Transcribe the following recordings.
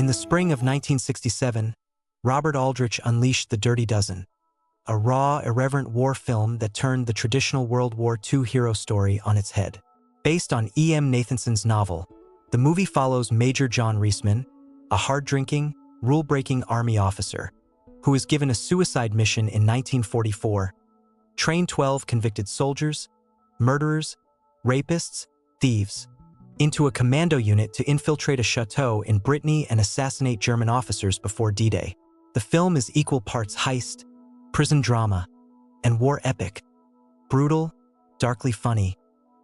In the spring of 1967, Robert Aldrich unleashed The Dirty Dozen, a raw, irreverent war film that turned the traditional World War II hero story on its head. Based on E.M. Nathanson's novel, the movie follows Major John Reisman, a hard-drinking, rule-breaking Army officer who is given a suicide mission in 1944, train 12 convicted soldiers, murderers, rapists, thieves, into a commando unit to infiltrate a chateau in Brittany and assassinate German officers before D-Day. The film is equal parts heist, prison drama, and war epic. Brutal, darkly funny,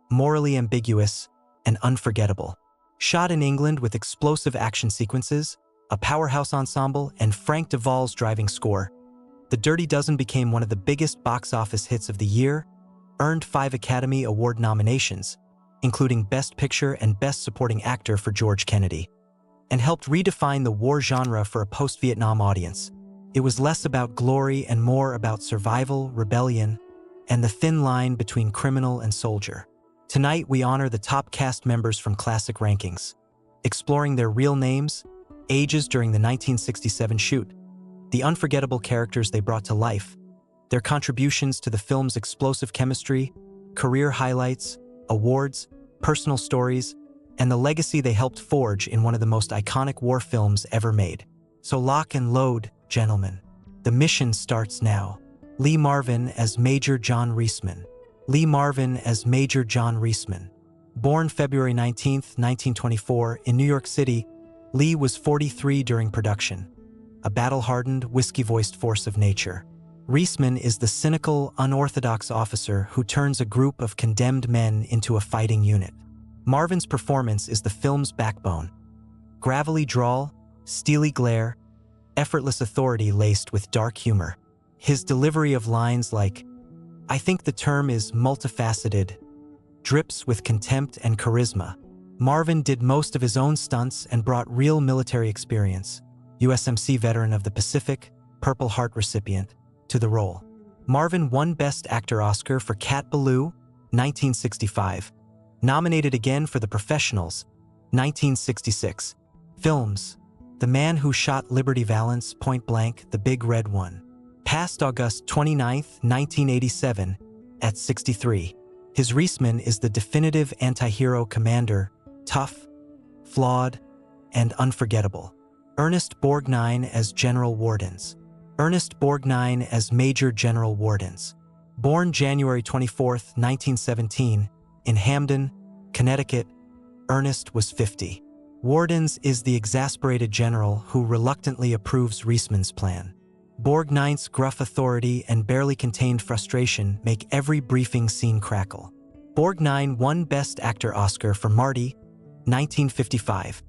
morally ambiguous, and unforgettable. Shot in England with explosive action sequences, a powerhouse ensemble, and Frank Duvall's driving score, The Dirty Dozen became one of the biggest box office hits of the year, earned 5 Academy Award nominations, including Best Picture and Best Supporting Actor for George Kennedy, and helped redefine the war genre for a post-Vietnam audience. It was less about glory and more about survival, rebellion, and the thin line between criminal and soldier. Tonight, we honor the top cast members from classic rankings, exploring their real names, ages during the 1967 shoot, the unforgettable characters they brought to life, their contributions to the film's explosive chemistry, career highlights, awards, personal stories, and the legacy they helped forge in one of the most iconic war films ever made. So lock and load, gentlemen. The mission starts now. Lee Marvin as Major John Reisman. Lee Marvin as Major John Reisman. Born February 19, 1924, in New York City, Lee was 43 during production, a battle-hardened, whiskey-voiced force of nature. Reisman is the cynical, unorthodox officer who turns a group of condemned men into a fighting unit. Marvin's performance is the film's backbone. Gravelly drawl, steely glare, effortless authority laced with dark humor. His delivery of lines like, "I think the term is multifaceted," drips with contempt and charisma. Marvin did most of his own stunts and brought real military experience, USMC veteran of the Pacific, Purple Heart recipient, to the role. Marvin won Best Actor Oscar for Cat Ballou, 1965. Nominated again for The Professionals, 1966. Films: The Man Who Shot Liberty Valance, Point Blank, The Big Red One. Passed August 29, 1987, at 63. His Reisman is the definitive anti-hero commander, tough, flawed, and unforgettable. Ernest Borgnine as General Wardens. Ernest Borgnine as Major General Wardens. Born January 24, 1917, in Hamden, Connecticut, Ernest was 50. Wardens is the exasperated general who reluctantly approves Reisman's plan. Borgnine's gruff authority and barely contained frustration make every briefing scene crackle. Borgnine won Best Actor Oscar for Marty, 1955.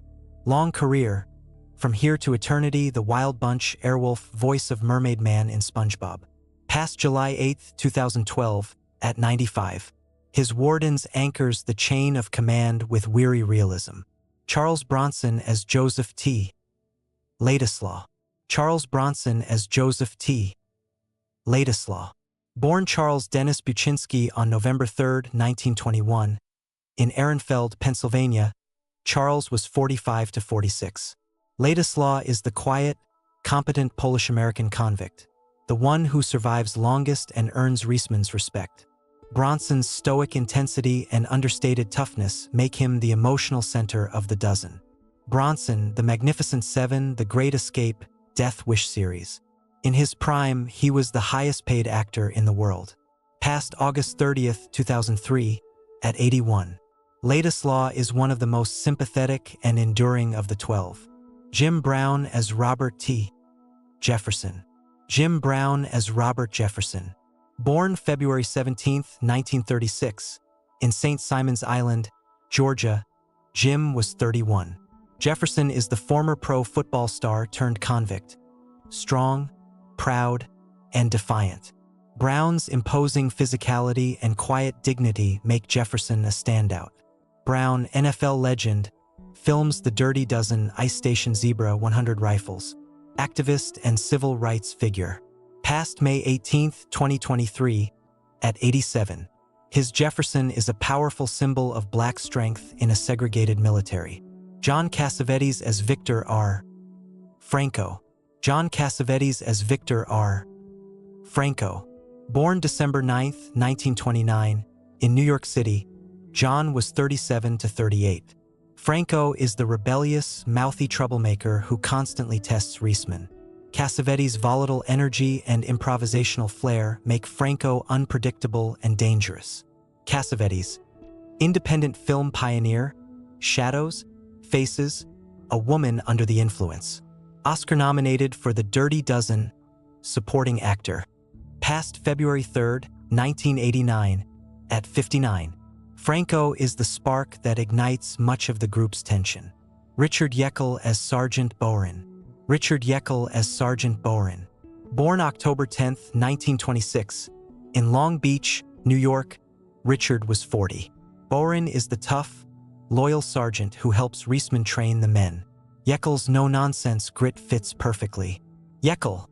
Long career: From Here to Eternity, The Wild Bunch, Airwolf, voice of Mermaid Man in SpongeBob. Passed July 8, 2012, at 95. His Wardens anchors the chain of command with weary realism. Charles Bronson as Joseph T. Ladislaw. Charles Bronson as Joseph T. Ladislaw. Born Charles Dennis Buczynski on November 3, 1921, in Ehrenfeld, Pennsylvania, Charles was 45 to 46. Ladislaw is the quiet, competent Polish-American convict, the one who survives longest and earns Reisman's respect. Bronson's stoic intensity and understated toughness make him the emotional center of The Dozen. Bronson, The Magnificent Seven, The Great Escape, Death Wish series. In his prime, he was the highest-paid actor in the world. Passed August 30, 2003, at 81. Ladislaw is one of the most sympathetic and enduring of the 12. Jim Brown as Robert T. Jefferson. Jim Brown as Robert Jefferson. Born February 17, 1936, in St. Simons Island, Georgia, Jim was 31. Jefferson is the former pro football star turned convict. Strong, proud, and defiant. Brown's imposing physicality and quiet dignity make Jefferson a standout. Brown, NFL legend, films The Dirty Dozen, Ice Station Zebra 100 Rifles. Activist and civil rights figure. Passed May 18, 2023, at 87. His Jefferson is a powerful symbol of black strength in a segregated military. John Cassavetes as Victor R. Franco. John Cassavetes as Victor R. Franco. Born December 9, 1929, in New York City, John was 37 to 38. Franco is the rebellious, mouthy troublemaker who constantly tests Reisman. Cassavetes' volatile energy and improvisational flair make Franco unpredictable and dangerous. Cassavetes, independent film pioneer, Shadows, Faces, A Woman Under the Influence. Oscar-nominated for The Dirty Dozen, supporting actor. Passed February 3, 1989, at 59. Franco is the spark that ignites much of the group's tension. Richard Yeckle as Sergeant Bohren. Richard Yeckle as Sergeant Bohren. Born October 10, 1926, in Long Beach, New York, Richard was 40. Bohren is the tough, loyal sergeant who helps Reisman train the men. Yeckle's no-nonsense grit fits perfectly. Yeckle,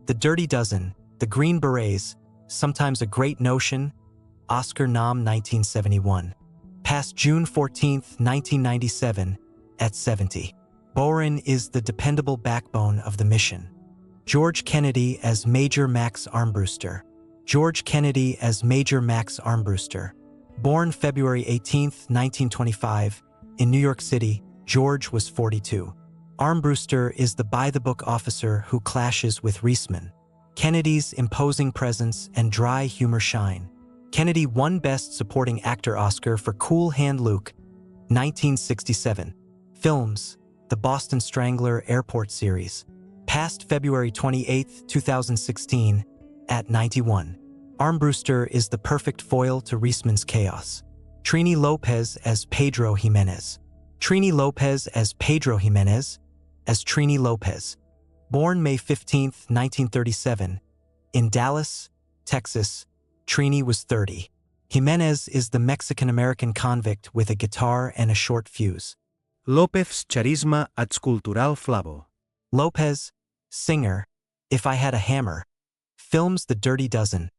The Dirty Dozen, The Green Berets, Sometimes a Great Notion, Oscar nom 1971. Passed June 14, 1997, at 70. Bohren is the dependable backbone of the mission. George Kennedy as Major Max Armbruster. George Kennedy as Major Max Armbruster. Born February 18, 1925, in New York City, George was 42. Armbruster is the by-the-book officer who clashes with Reisman. Kennedy's imposing presence and dry humor shine. Kennedy won Best Supporting Actor Oscar for Cool Hand Luke, 1967. Films: The Boston Strangler Airport Series. Passed February 28, 2016, at 91. Armbruster is the perfect foil to Reisman's chaos. Trini Lopez as Pedro Jimenez. Trini Lopez as Pedro Jimenez, as Trini Lopez. Born May 15, 1937, in Dallas, Texas, Trini was 30. Jimenez is the Mexican-American convict with a guitar and a short fuse. López charisma adscultural flavo. Lopez, singer, If I Had a Hammer. Films The Dirty Dozen,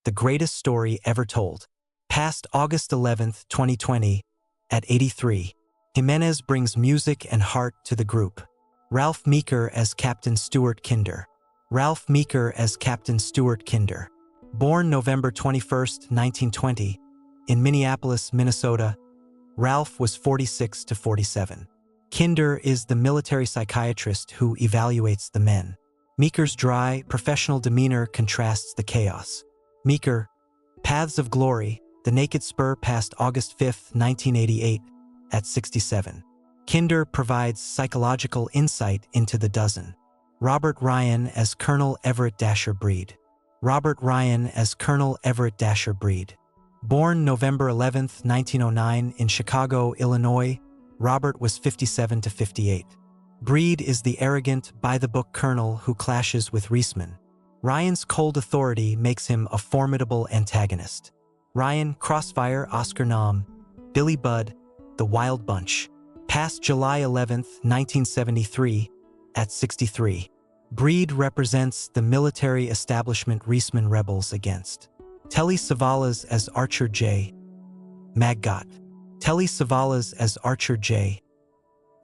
The Greatest Story Ever Told. Passed August 11, 2020, at 83. Jimenez brings music and heart to the group. Ralph Meeker as Captain Stuart Kinder. Ralph Meeker as Captain Stuart Kinder. Born November 21, 1920, in Minneapolis, Minnesota, Ralph was 46 to 47. Kinder is the military psychiatrist who evaluates the men. Meeker's dry, professional demeanor contrasts the chaos. Meeker, Paths of Glory, The Naked Spur passed August 5, 1988, at 67. Kinder provides psychological insight into the dozen. Robert Ryan as Colonel Everett Dasher Breed. Robert Ryan as Colonel Everett Dasher Breed. Born November 11, 1909, in Chicago, Illinois, Robert was 57 to 58. Breed is the arrogant, by-the-book colonel who clashes with Reisman. Ryan's cold authority makes him a formidable antagonist. Ryan, Crossfire, Oscar nom, Billy Budd, The Wild Bunch. Passed July 11, 1973, at 63. Breed represents the military establishment Reisman rebels against. Telly Savalas as Archer J. Maggot. Telly Savalas as Archer J.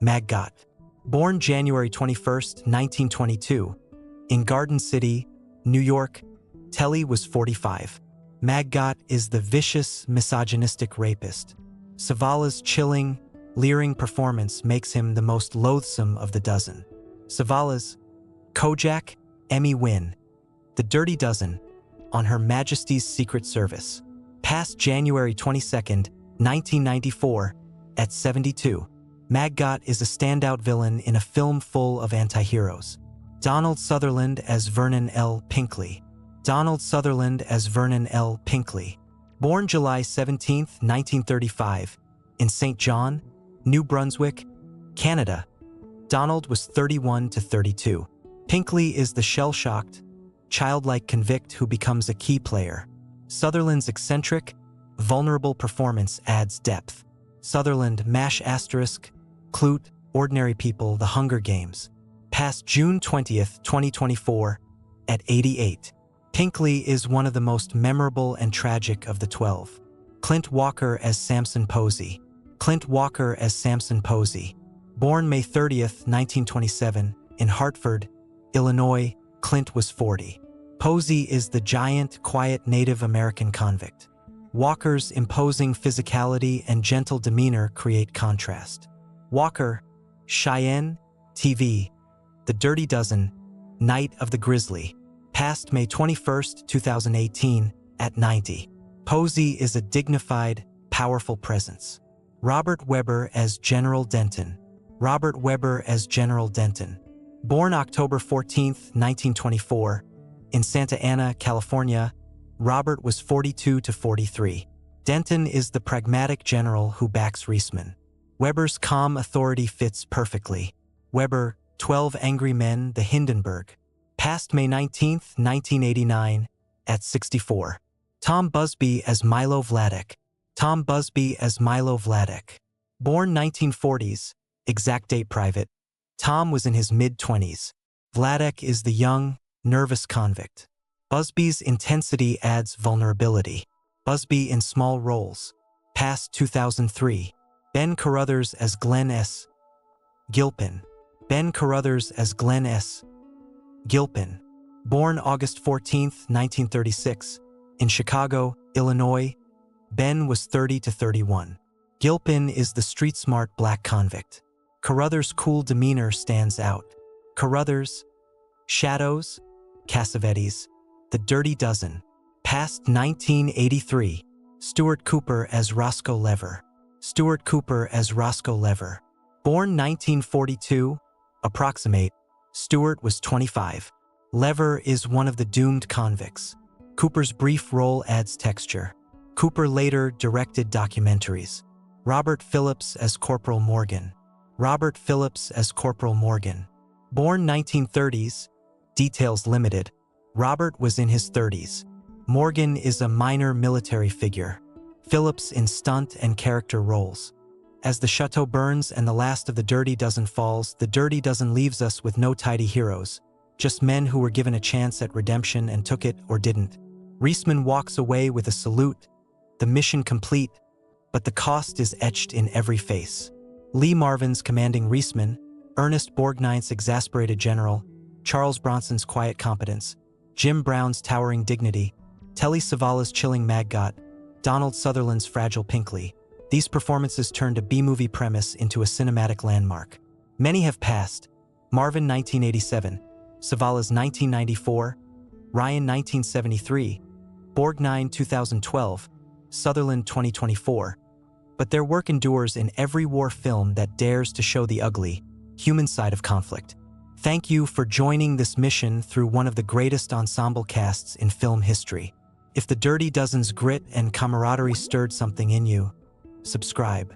Maggot. Born January 21, 1922, in Garden City, New York, Telly was 45. Maggot is the vicious, misogynistic rapist. Savalas' chilling, leering performance makes him the most loathsome of the dozen. Savalas, Kojak, Emmy win. The Dirty Dozen, on Her Majesty's Secret Service. Passed January 22, 1994, at 72. Maggot is a standout villain in a film full of anti-heroes. Donald Sutherland as Vernon L. Pinkley. Donald Sutherland as Vernon L. Pinkley. Born July 17, 1935, in St. John, New Brunswick, Canada, Donald was 31 to 32. Pinkley is the shell-shocked, childlike convict who becomes a key player. Sutherland's eccentric, vulnerable performance adds depth. Sutherland, MASH*, Clute, Ordinary People, The Hunger Games. Passed June 20, 2024, at 88. Pinkley is one of the most memorable and tragic of the 12. Clint Walker as Samson Posey. Clint Walker as Samson Posey. Born May 30, 1927, In Hartford, Illinois, Clint was 40. Posey is the giant, quiet Native American convict. Walker's imposing physicality and gentle demeanor create contrast. Walker, Cheyenne, TV, The Dirty Dozen, Night of the Grizzly, passed May 21, 2018, at 90. Posey is a dignified, powerful presence. Robert Webber as General Denton. Robert Webber as General Denton. Born October 14, 1924, in Santa Ana, California, Robert was 42 to 43. Denton is the pragmatic general who backs Reisman. Webber's calm authority fits perfectly. Webber, 12 Angry Men, The Hindenburg, passed May 19, 1989, at 64. Tom Busby as Milo Vladeck. Tom Busby as Milo Vladeck. Born 1940s, exact date private. Tom was in his mid-20s. Vladeck is the young, nervous convict. Busby's intensity adds vulnerability. Busby in small roles. Past 2003. Ben Carruthers as Glenn S. Gilpin. Ben Carruthers as Glenn S. Gilpin. Born August 14, 1936, in Chicago, Illinois, Ben was 30 to 31. Gilpin is the street-smart black convict. Carruthers' cool demeanor stands out. Carruthers, Shadows, Cassavetes, The Dirty Dozen, past 1983. Stuart Cooper as Roscoe Lever. Stuart Cooper as Roscoe Lever. Born 1942, approximate, Stuart was 25. Lever is one of the doomed convicts. Cooper's brief role adds texture. Cooper later directed documentaries. Robert Phillips as Corporal Morgan. Robert Phillips as Corporal Morgan. Born 1930s, details limited. Robert was in his 30s. Morgan is a minor military figure. Phillips in stunt and character roles. As the chateau burns and the last of the Dirty Dozen falls, the Dirty Dozen leaves us with no tidy heroes, just men who were given a chance at redemption and took it or didn't. Reisman walks away with a salute, the mission complete, but the cost is etched in every face. Lee Marvin's commanding Reisman, Ernest Borgnine's exasperated general, Charles Bronson's quiet competence, Jim Brown's towering dignity, Telly Savalas' chilling Maggot, Donald Sutherland's fragile Pinkley. These performances turned a B-movie premise into a cinematic landmark. Many have passed. Marvin 1987, Savalas 1994, Ryan 1973, Borgnine 2012, Sutherland 2024. But their work endures in every war film that dares to show the ugly, human side of conflict. Thank you for joining this mission through one of the greatest ensemble casts in film history. If The Dirty Dozen's grit and camaraderie stirred something in you, subscribe.